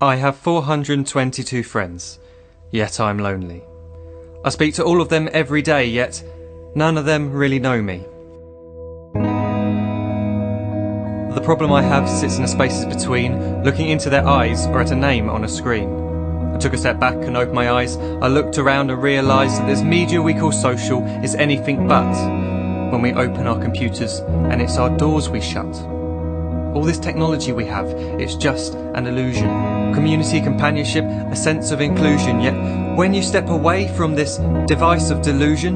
I have 422 friends, yet I'm lonely. I speak to all of them every day, yet none of them really know me. The problem I have sits in the spaces between looking into their eyes or at a name on a screen. I took a step back and opened my eyes. I looked around and realised that this media we call social is anything but when we open our computers and it's our doors we shut. All this technology we have, it's just an illusion. Community, companionship, a sense of inclusion. Yet when you step away from this device of delusion,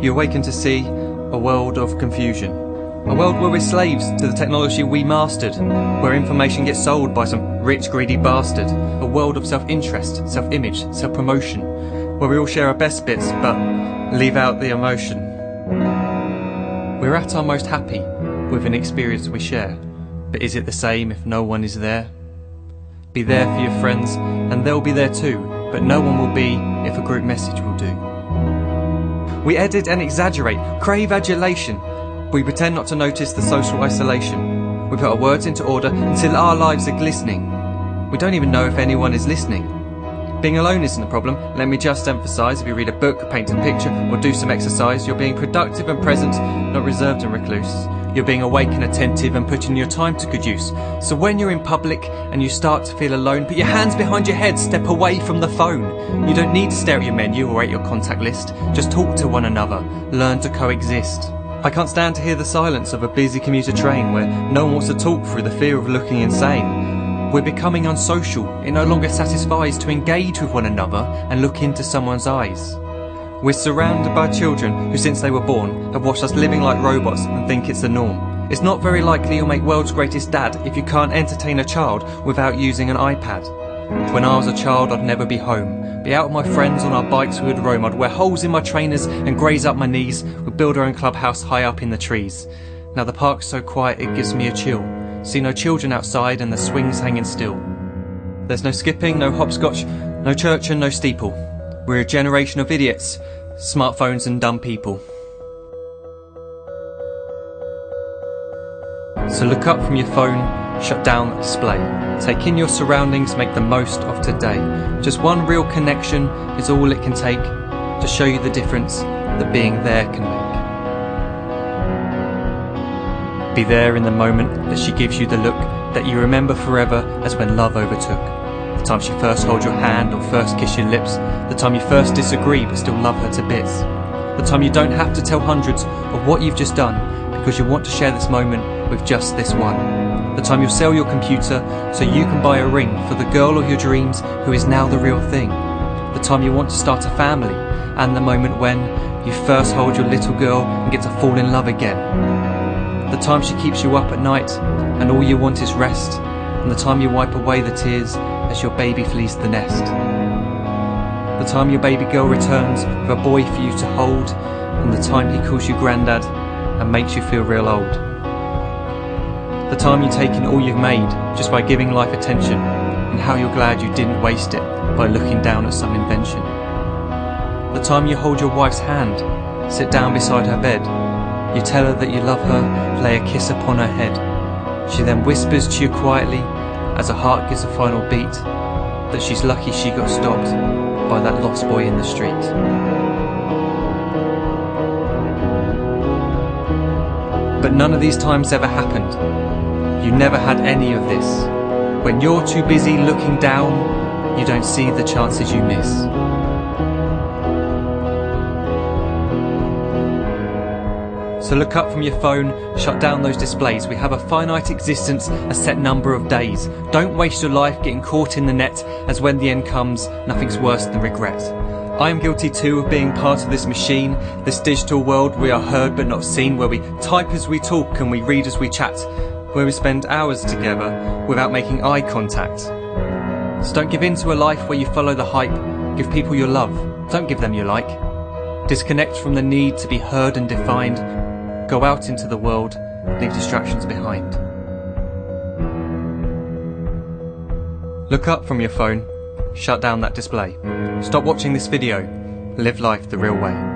you awaken to see a world of confusion. A world where we're slaves to the technology we mastered, where information gets sold by some rich, greedy bastard. A world of self-interest, self-image, self-promotion, where we all share our best bits but leave out the emotion. We're at our most happy with an experience we share. But is it the same if no one is there? Be there for your friends, and they'll be there too, but no one will be if a group message will do. We edit and exaggerate, crave adulation. We pretend not to notice the social isolation. We put our words into order until our lives are glistening. We don't even know if anyone is listening. Being alone isn't the problem. Let me just emphasise, if you read a book, paint a picture, or do some exercise, you're being productive and present, not reserved and recluse. You're being awake and attentive and putting your time to good use. So when you're in public and you start to feel alone, put your hands behind your head, step away from the phone. You don't need to stare at your menu or at your contact list. Just talk to one another. Learn to coexist. I can't stand to hear the silence of a busy commuter train where no one wants to talk through the fear of looking insane. We're becoming unsocial. It no longer satisfies to engage with one another and look into someone's eyes. We're surrounded by children who, since they were born, have watched us living like robots and think it's the norm. It's not very likely you'll make world's greatest dad if you can't entertain a child without using an iPad. When I was a child, I'd never be home. Be out with my friends on our bikes we would roam. I'd wear holes in my trainers and graze up my knees. We'd build our own clubhouse high up in the trees. Now the park's so quiet it gives me a chill. See no children outside and the swings hanging still. There's no skipping, no hopscotch, no church and no steeple. We're a generation of idiots, smartphones and dumb people. So look up from your phone, shut down the display. Take in your surroundings, make the most of today. Just one real connection is all it can take to show you the difference that being there can make. Be there in the moment that she gives you the look that you remember forever as when love overtook. The time she first holds your hand or first kiss your lips. The time you first disagree but still love her to bits. The time you don't have to tell hundreds of what you've just done because you want to share this moment with just this one. The time you'll sell your computer so you can buy a ring for the girl of your dreams who is now the real thing. The time you want to start a family, and the moment when you first hold your little girl and get to fall in love again. The time she keeps you up at night and all you want is rest, and the time you wipe away the tears as your baby flees the nest. The time your baby girl returns with a boy for you to hold, and the time he calls you granddad and makes you feel real old. The time you take in all you've made just by giving life attention, and how you're glad you didn't waste it by looking down at some invention. The time you hold your wife's hand, sit down beside her bed, you tell her that you love her, lay a kiss upon her head. She then whispers to you quietly, as her heart gives a final beat, that she's lucky she got stopped by that lost boy in the street. But none of these times ever happened. You never had any of this. When you're too busy looking down, you don't see the chances you miss. So look up from your phone, shut down those displays. We have a finite existence, a set number of days. Don't waste your life getting caught in the net, as when the end comes, nothing's worse than regret. I am guilty too of being part of this machine, this digital world we are heard but not seen, where we type as we talk and we read as we chat, where we spend hours together without making eye contact. So don't give in to a life where you follow the hype. Give people your love, don't give them your like. Disconnect from the need to be heard and defined. Go out into the world, leave distractions behind. Look up from your phone, shut down that display. Stop watching this video, live life the real way.